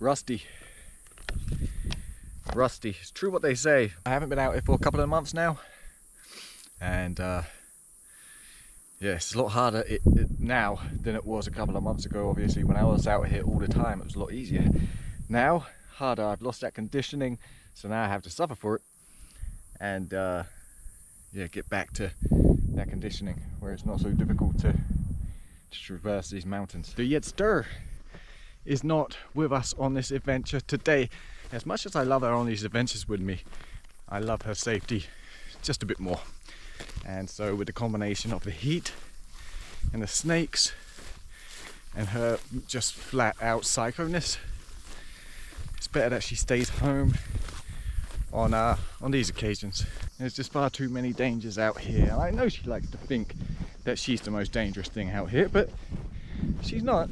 Rusty. It's true what they say. I haven't been out here for a couple of months now, and yeah, it's a lot harder now than it was a couple of months ago. Obviously, when I was out here all the time, it was a lot easier. Now, harder. I've lost that conditioning, so now I have to suffer for it, and yeah, get back to that conditioning where it's not so difficult to traverse these mountains. The Yedster is not with us on this adventure today. As much as I love her on these adventures with me, I love her safety just a bit more. And so with the combination of the heat and the snakes and her just flat out psycho-ness, it's better that she stays home on these occasions. There's just far too many dangers out here. I know she likes to think that she's the most dangerous thing out here, but she's not.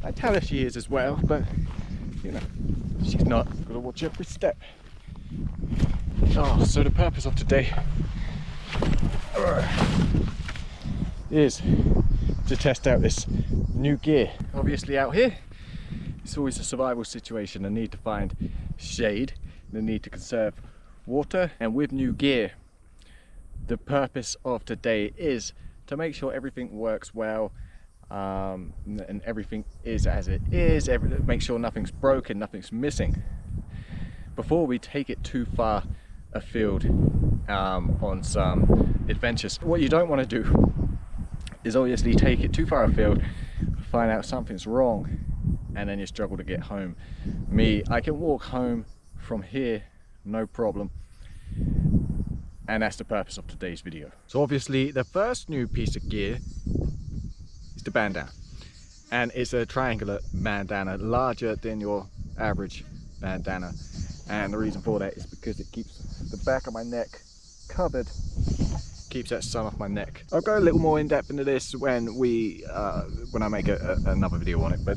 I tell her she is as well, but you know, she's not. Gotta watch every step. Oh, so the purpose of today is to test out this new gear. Obviously out here, it's always a survival situation. The need to find shade, the need to conserve water, and with new gear, the purpose of today is to make sure everything works well, and everything is as it is, make sure nothing's broken, nothing's missing, before we take it too far afield on some adventures. What you don't want to do is obviously take it too far afield, find out something's wrong, and then you struggle to get home. I can walk home from here no problem, and that's the purpose of today's video. So obviously the first new piece of gear is the bandana, and it's a triangular bandana, larger than your average bandana, and the reason for that is because it keeps the back of my neck covered, keeps that sun off my neck. I'll go a little more in depth into this when I make another video on it, but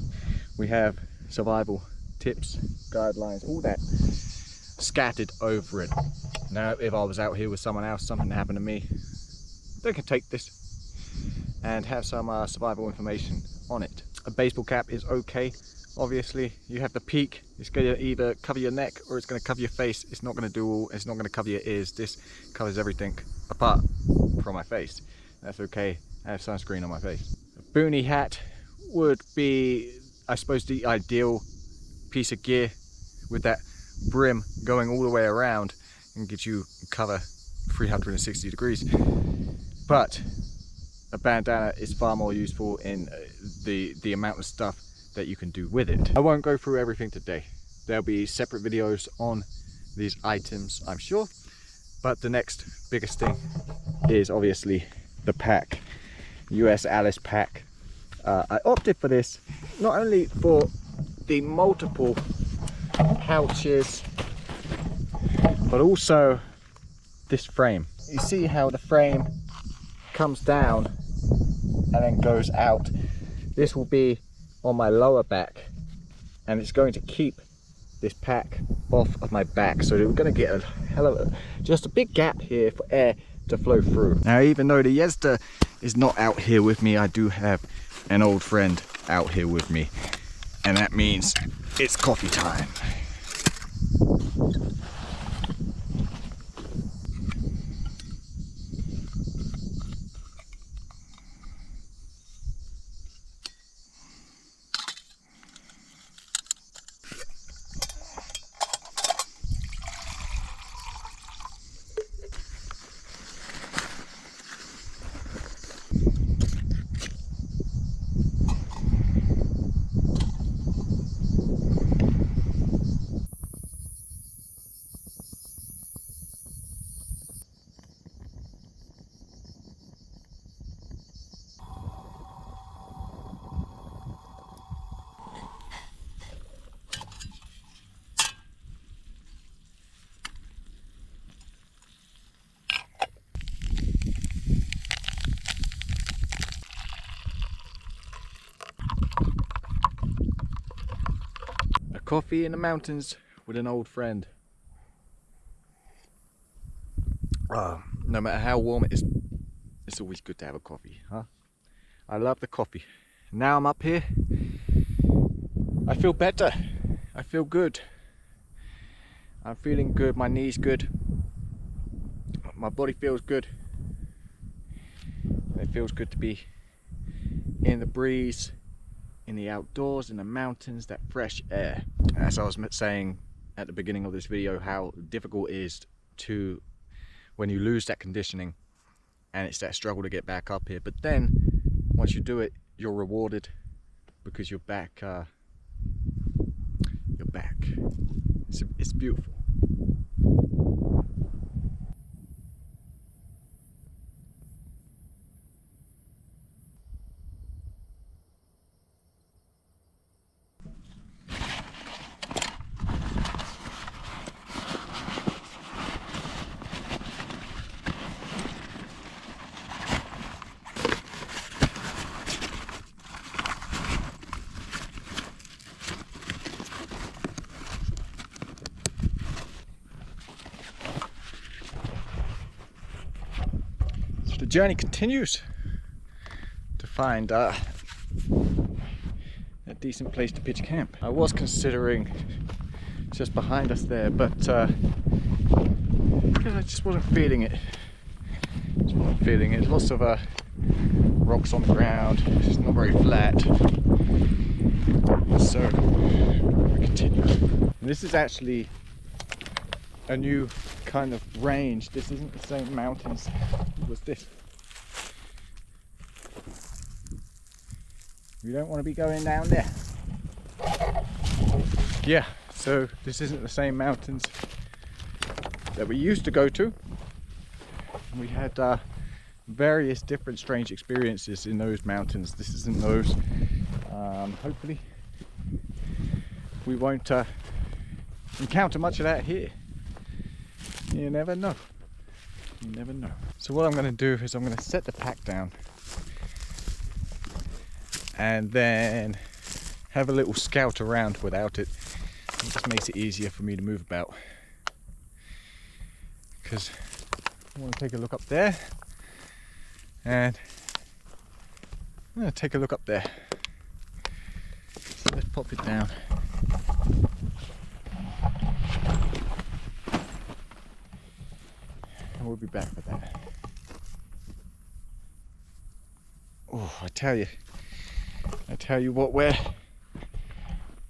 we have survival tips, guidelines, all that scattered over it. Now if I was out here with someone else, something happened to me, they can take this and have some survival information on it. A baseball cap is okay. Obviously you have the peak, it's going to either cover your neck or it's going to cover your face. It's not going to cover your ears. This covers everything apart from my face. That's okay. I have sunscreen on my face. A boonie hat would be, I suppose, the ideal piece of gear, with that brim going all the way around and get you cover 360 degrees. But a bandana is far more useful in the amount of stuff that you can do with it. I won't go through everything today. There'll be separate videos on these items, I'm sure. But the next biggest thing is obviously the pack, US Alice pack. I opted for this not only for the multiple pouches, but also this frame. You see how the frame comes down and then goes out. This will be on my lower back, and it's going to keep this pack off of my back, so we're going to get a hell of just a big gap here for air to flow through. Now even though the Yedster is not out here with me, I do have an old friend out here with me, and that means it's coffee time. Coffee in the mountains with an old friend. No matter how warm it is, it's always good to have a coffee, huh? I love the coffee. Now I'm up here, I feel better. I feel good. I'm feeling good, my knee's good. My body feels good. And it feels good to be in the breeze, in the outdoors, in the mountains, that fresh air. As I was saying at the beginning of this video, how difficult it is to, when you lose that conditioning, and it's that struggle to get back up here. But then, once you do it, you're rewarded because you're back. You're back. It's beautiful. The journey continues to find a decent place to pitch camp. I was considering just behind us there, but because I just wasn't feeling it. Lots of rocks on the ground. It's not very flat. So we continue. And this is actually a new kind of range. This isn't the same mountains as this. We don't want to be going down there. Yeah, so this isn't the same mountains that we used to go to. We had various different strange experiences in those mountains. This isn't those. Hopefully we won't encounter much of that here. You never know. You never know. So what I'm going to do is I'm going to set the pack down and then have a little scout around without it. It just makes it easier for me to move about. Because I want to take a look up there, and I'm going to take a look up there. So let's pop it down. And we'll be back for that. Oh, I tell you what, where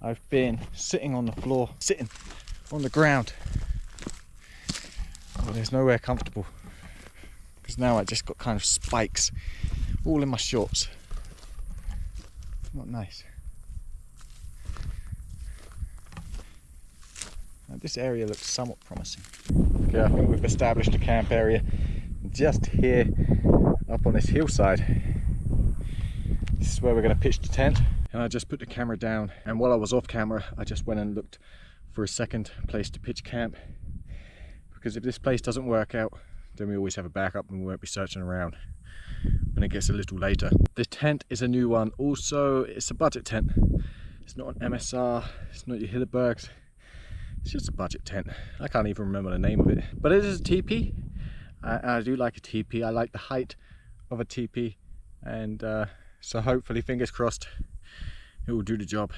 I've been sitting on the floor, sitting on the ground. Oh, there's nowhere comfortable, because now I just got kind of spikes all in my shorts. Not nice. Now, this area looks somewhat promising. Okay, I think we've established a camp area just here up on this hillside. This is where we're going to pitch the tent. And I just put the camera down, and while I was off camera I just went and looked for a second place to pitch camp, because if this place doesn't work out, then we always have a backup and we won't be searching around when it gets a little later. The tent is a new one. Also, it's a budget tent. It's not an MSR, it's not your Hillebergs. It's just a budget tent. I can't even remember the name of it. But it is a teepee. I do like a teepee. I like the height of a teepee. And so hopefully, fingers crossed, it will do the job.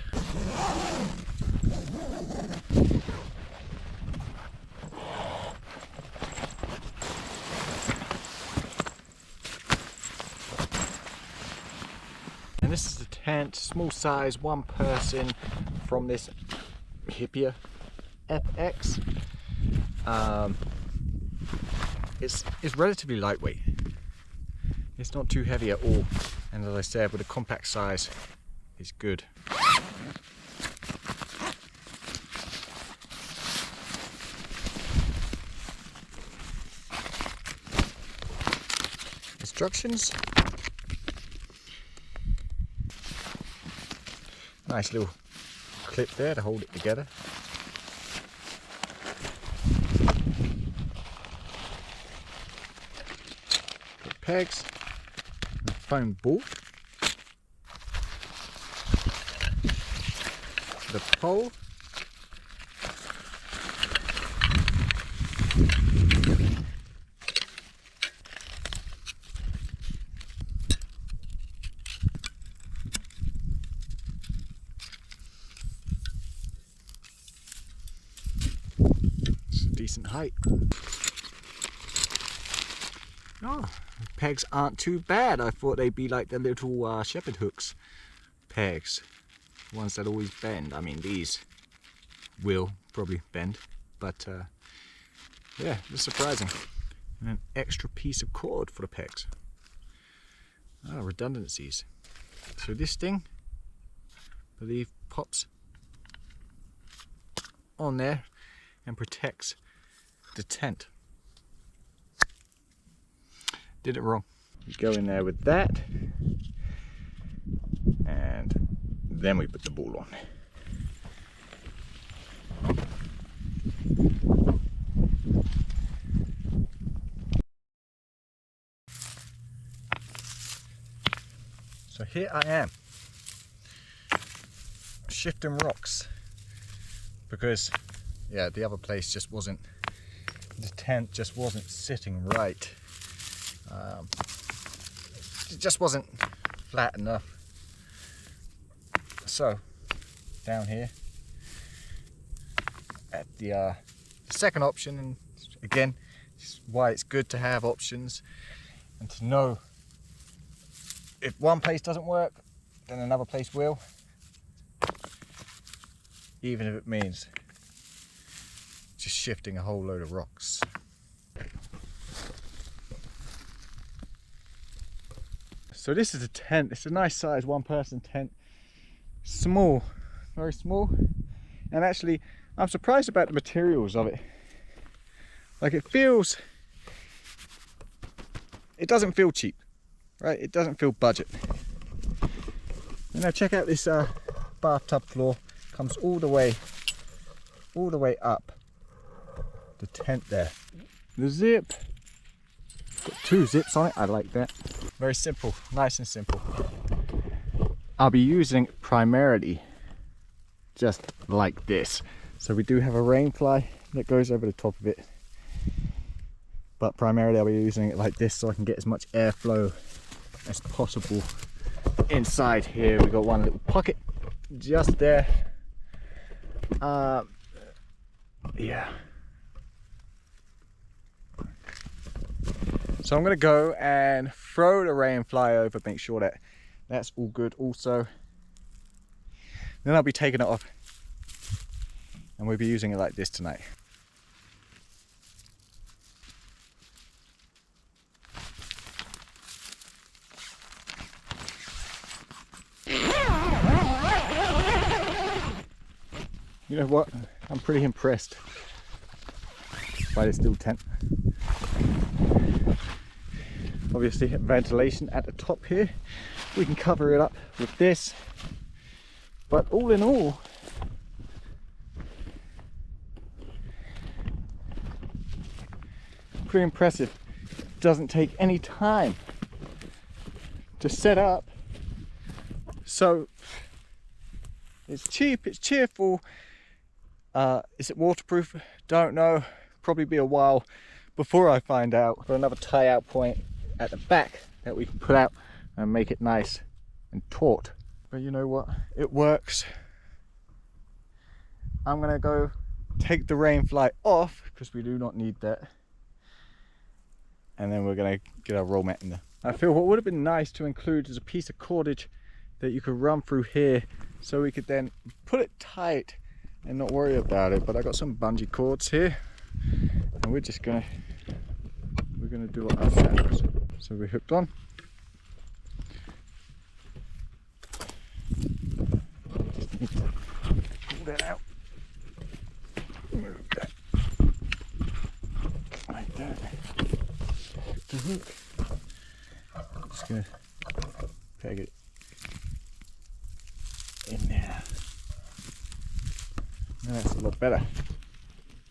And this is the tent, small size, one person, from this Hippia FX. It's relatively lightweight. It's not too heavy at all, and as I said, with a compact size, it's good. Instructions. Nice little clip there to hold it together. Got pegs, and foam ball, the pole, decent height. Oh, pegs aren't too bad. I thought they'd be like the little shepherd hooks pegs, ones that always bend. I mean, these will probably bend, but yeah, it's surprising. And an extra piece of cord for the pegs. Ah, redundancies. So this thing, I believe, pops on there and protects the tent. Did it wrong. We go in there with that, and then we put the ball on. So here I am, shifting rocks, because yeah, the other place just wasn't, the tent just wasn't sitting right. It just wasn't flat enough. So down here at the second option, and again, this is why it's good to have options and to know if one place doesn't work, then another place will, even if it means just shifting a whole load of rocks. So this is a tent. It's a nice size one-person tent. Small, very small. And actually, I'm surprised about the materials of it. Like, it doesn't feel cheap, right? It doesn't feel budget. And now check out this bathtub floor. Comes all the way up the tent there. The zip, got 2 zips on it. I like that. Very simple, nice and simple. I'll be using it primarily just like this. So we do have a rain fly that goes over the top of it, but primarily I'll be using it like this so I can get as much airflow as possible inside here. We got one little pocket just there. Yeah. So I'm going to go and throw the rain fly over, make sure that that's all good also. Then I'll be taking it off and we'll be using it like this tonight. You know what? I'm pretty impressed by this little tent. Obviously, ventilation at the top here. We can cover it up with this. But all in all, pretty impressive. Doesn't take any time to set up. So it's cheap, it's cheerful. Is it waterproof? Don't know. Probably be a while before I find out. For another tie out point at the back that we can put out and make it nice and taut. But you know what? It works. I'm gonna go take the rain fly off because we do not need that. And then we're gonna get our roll mat in there. I feel what would have been nice to include is a piece of cordage that you could run through here so we could then put it tight and not worry about it. But I got some bungee cords here and we're gonna do it ourselves. So we're hooked on. Just need to pull that out. Move that. Like that. The hook. Just gonna peg it in there. And that's a lot better.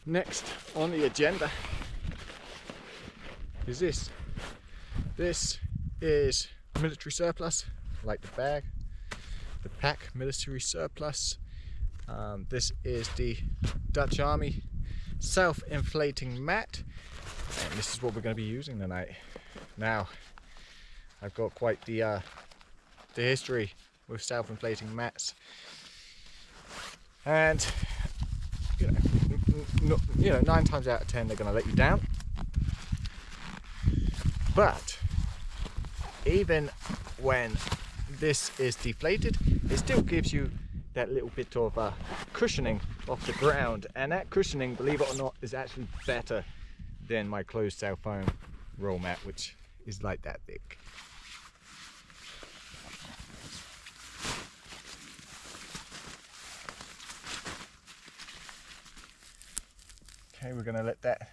Next on the agenda is this. This is military surplus, like the bag, the pack military surplus. This is the Dutch Army self-inflating mat, and this is what we're going to be using tonight. Now, I've got quite the history with self-inflating mats, and you know, you know, 9 times out of 10 they're going to let you down. But even when this is deflated, it still gives you that little bit of cushioning off the ground, and that cushioning, believe it or not, is actually better than my closed cell foam roll mat, which is like that thick. Okay, we're going to let that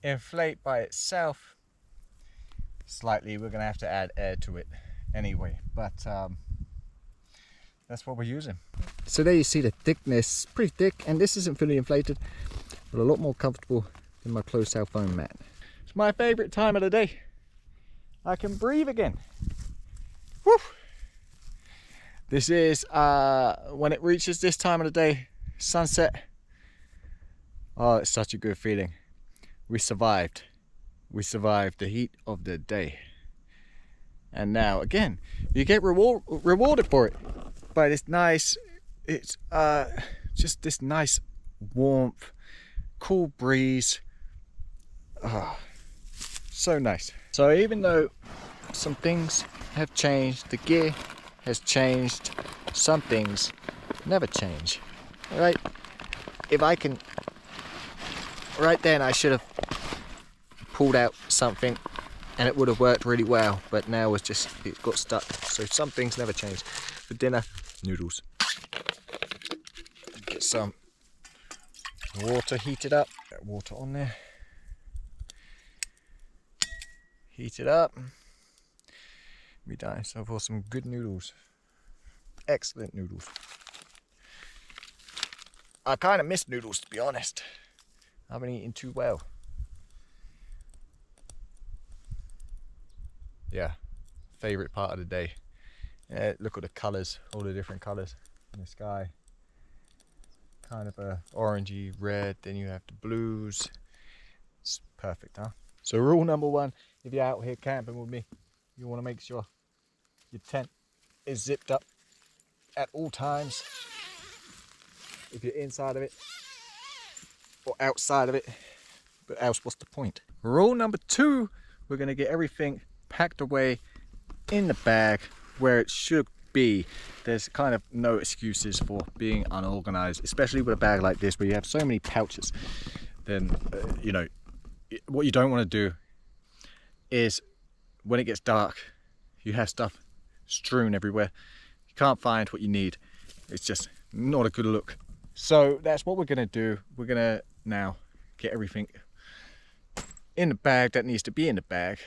inflate by itself slightly. We're going to have to add air to it anyway, but that's what we're using. So there you see the thickness, pretty thick, and this isn't fully inflated, but a lot more comfortable than my closed cell foam mat. It's my favorite time of the day. I can breathe again. Woo! This is when it reaches this time of the day, sunset. Oh, it's such a good feeling. We survived. We survived the heat of the day. And now, again, you get rewarded for it by this nice, it's just this nice warmth, cool breeze. Oh, so nice. So even though some things have changed, the gear has changed, some things never change. Right? If I can, right then I should have pulled out something and it would have worked really well, but now it got stuck. So some things never change. For dinner, noodles. Get some water heated up. Got water on there. Heat it up. Be done. So for some good noodles. Excellent noodles. I kind of miss noodles, to be honest. I haven't eaten too well. Yeah, favorite part of the day. Look at the colors, all the different colors in the sky. Kind of a orangey red, then you have the blues. It's perfect, huh? So rule number 1, if you're out here camping with me, you want to make sure your tent is zipped up at all times. If you're inside of it or outside of it, but else what's the point? Rule number 2, we're going to get everything packed away in the bag where it should be. There's kind of no excuses for being unorganized, especially with a bag like this where you have so many pouches. Then you know, what you don't want to do is when it gets dark, you have stuff strewn everywhere. You can't find what you need. It's just not a good look. So that's what we're going to do. We're going to now get everything in the bag that needs to be in the bag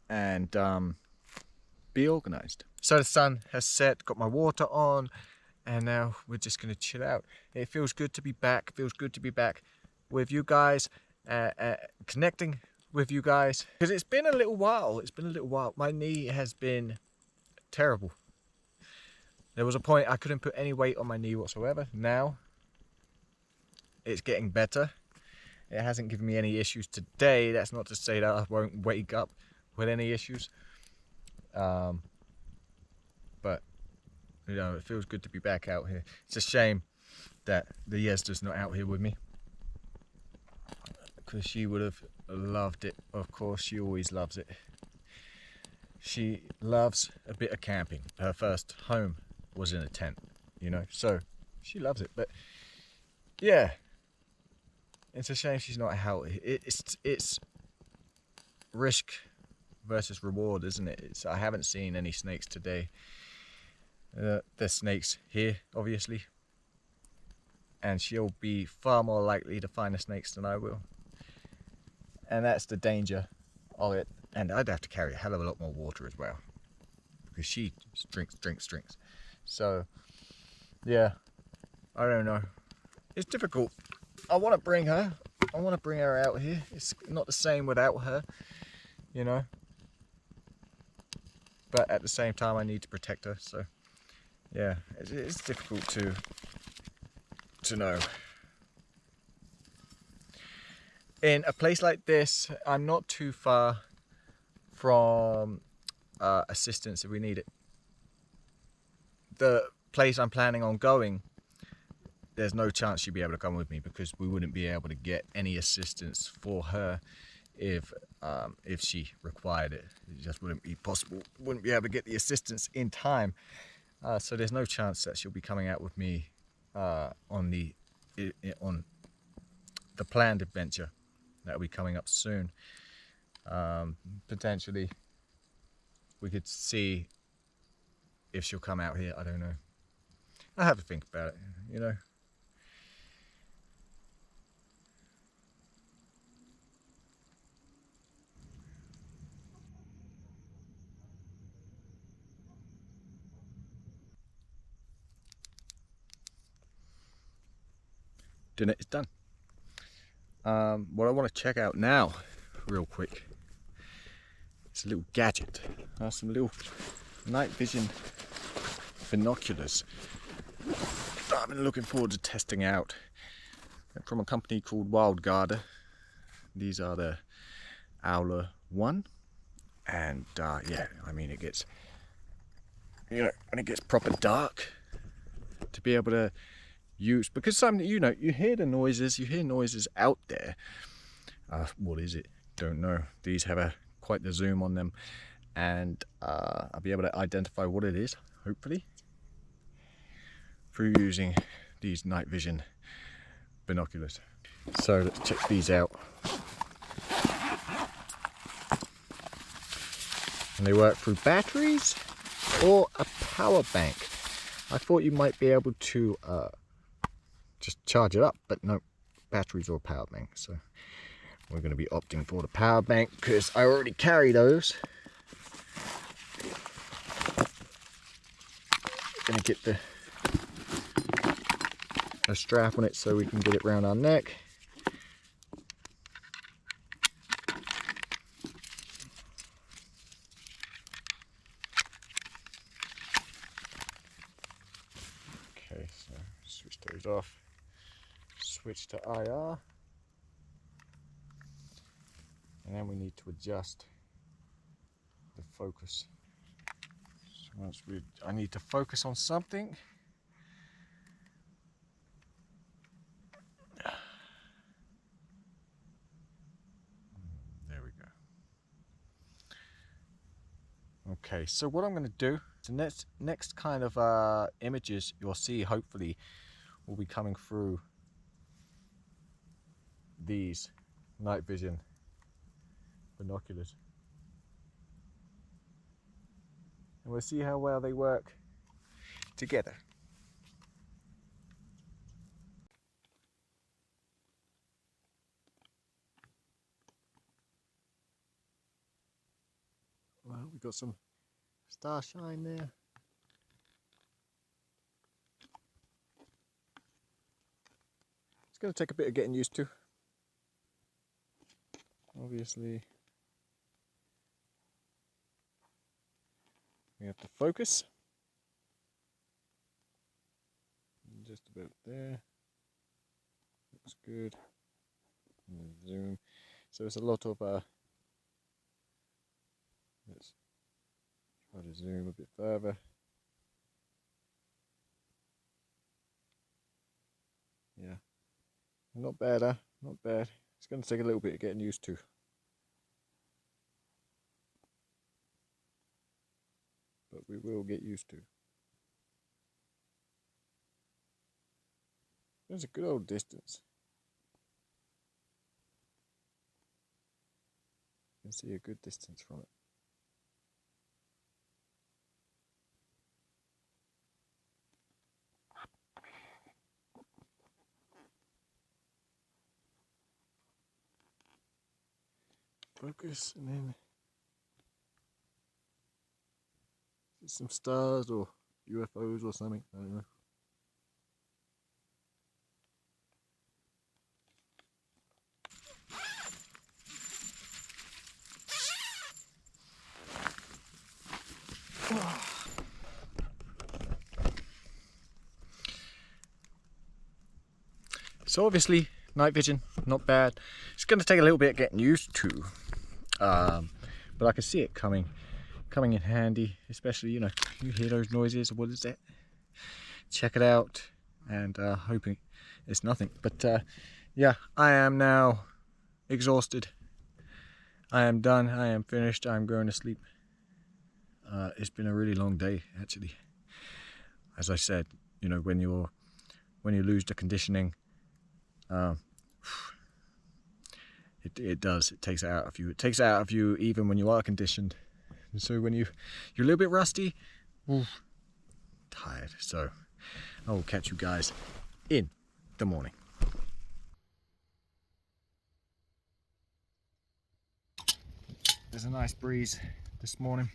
and be organized. So the sun has set, got my water on, and now we're just going to chill out. It feels good to be back. It feels good to be back with you guys, connecting with you guys, because it's been a little while. It's been a little while. My knee has been terrible. There was a point I couldn't put any weight on my knee whatsoever. Now it's getting better. It hasn't given me any issues today. That's not to say that I won't wake up with any issues. But you know, it feels good to be back out here. It's a shame that the Yezda's not out here with me, because she would have loved it. Of course, she always loves it. She loves a bit of camping. Her first home was in a tent, you know, so she loves it. But yeah, it's a shame she's not out. It's risk versus reward, isn't it? I haven't seen any snakes today. There's snakes here, obviously, and she'll be far more likely to find the snakes than I will, and that's the danger of it. And I'd have to carry a hell of a lot more water as well, because she drinks. So yeah, I don't know, it's difficult. I want to bring her out here. It's not the same without her, you know, but at the same time I need to protect her. So yeah, it's difficult to know. In a place like this, I'm not too far from assistance if we need it. The place I'm planning on going, there's no chance she'd be able to come with me, because we wouldn't be able to get any assistance for her if she required it. It just wouldn't be possible. Wouldn't be able to get the assistance in time. So there's no chance that she'll be coming out with me on the planned adventure that will be coming up soon. Potentially we could see if she'll come out here. I don't know. I have to think about it, you know. Dinner is done. What I want to check out now, real quick, is a little gadget. Some little night vision binoculars that I've been looking forward to testing out. They're from a company called Wildgarda. These are the Owler 1, and yeah, I mean, it gets, you know, when it gets proper dark, to be able to use, because some, you know, you hear the noises, you hear noises out there. What is it? Don't know. These have quite the zoom on them, and I'll be able to identify what it is, hopefully, through using these night vision binoculars. So let's check these out. And they work through batteries or a power bank. I thought you might be able to just charge it up, but no, batteries or power bank. So we're going to be opting for the power bank because I already carry those. Going to get a strap on it so we can get it around our neck. Okay, so switch those off. Switch to IR, and then we need to adjust the focus. So once I need to focus on something. There we go. Okay, so what I'm going to do, the next kind of images you'll see, hopefully, will be coming through these night vision binoculars, and we'll see how well they work together. Well, we've got some starshine there. It's going to take a bit of getting used to. Obviously, we have to focus. Just about there. Looks good. And zoom. So it's a lot of let's try to zoom a bit further. Yeah, not bad, huh? Not bad. It's going to take a little bit of getting used to. But we will get used to. There's a good old distance. You can see a good distance from it. Focus, and then some stars or UFOs or something, I don't know. So obviously, night vision, not bad. It's going to take a little bit of getting used to, but I can see it coming in handy, especially, you know, you hear those noises. What is that? Check it out, and hoping it's nothing. But yeah, I am now exhausted. I am done. I am finished. I'm going to sleep. It's been a really long day, actually. As I said, you know, when you lose the conditioning, it takes it out of you. It takes it out of you even when you are conditioned. And so when you're a little bit rusty, tired. So I will catch you guys in the morning. There's a nice breeze this morning,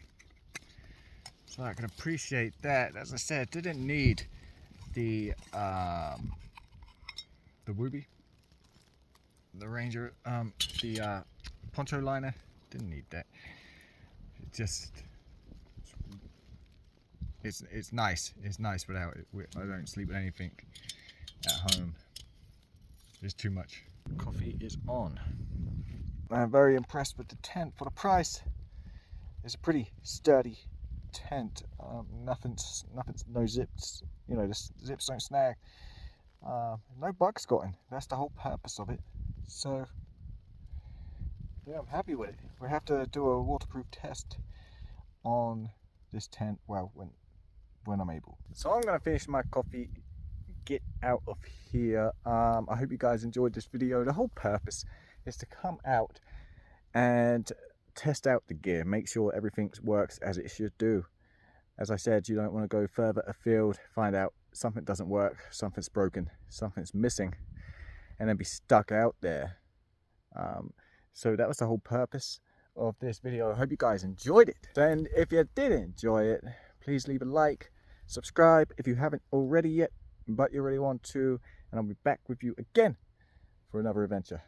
so I can appreciate that. As I said, didn't need the Wooby, the Ranger, the poncho liner. Didn't need that. It just it's nice. It's nice without it. I don't sleep with anything at home. There's too much. Coffee is on. I'm very impressed with the tent for the price. It's a pretty sturdy tent. Nothing's no zips. You know, the zips don't snag. No bugs got in. That's the whole purpose of it. So yeah, I'm happy with it. We have to do a waterproof test on this tent. Well, when I'm able. So I'm gonna finish my coffee. Get out of here. I hope you guys enjoyed this video. The whole purpose is to come out and test out the gear, make sure everything works as it should do. As I said, you don't want to go further afield, find out something doesn't work, something's broken, something's missing, and then be stuck out there. So that was the whole purpose of this video. I hope you guys enjoyed it. And if you did enjoy it, please leave a like, subscribe if you haven't already yet, but you really want to, and I'll be back with you again for another adventure.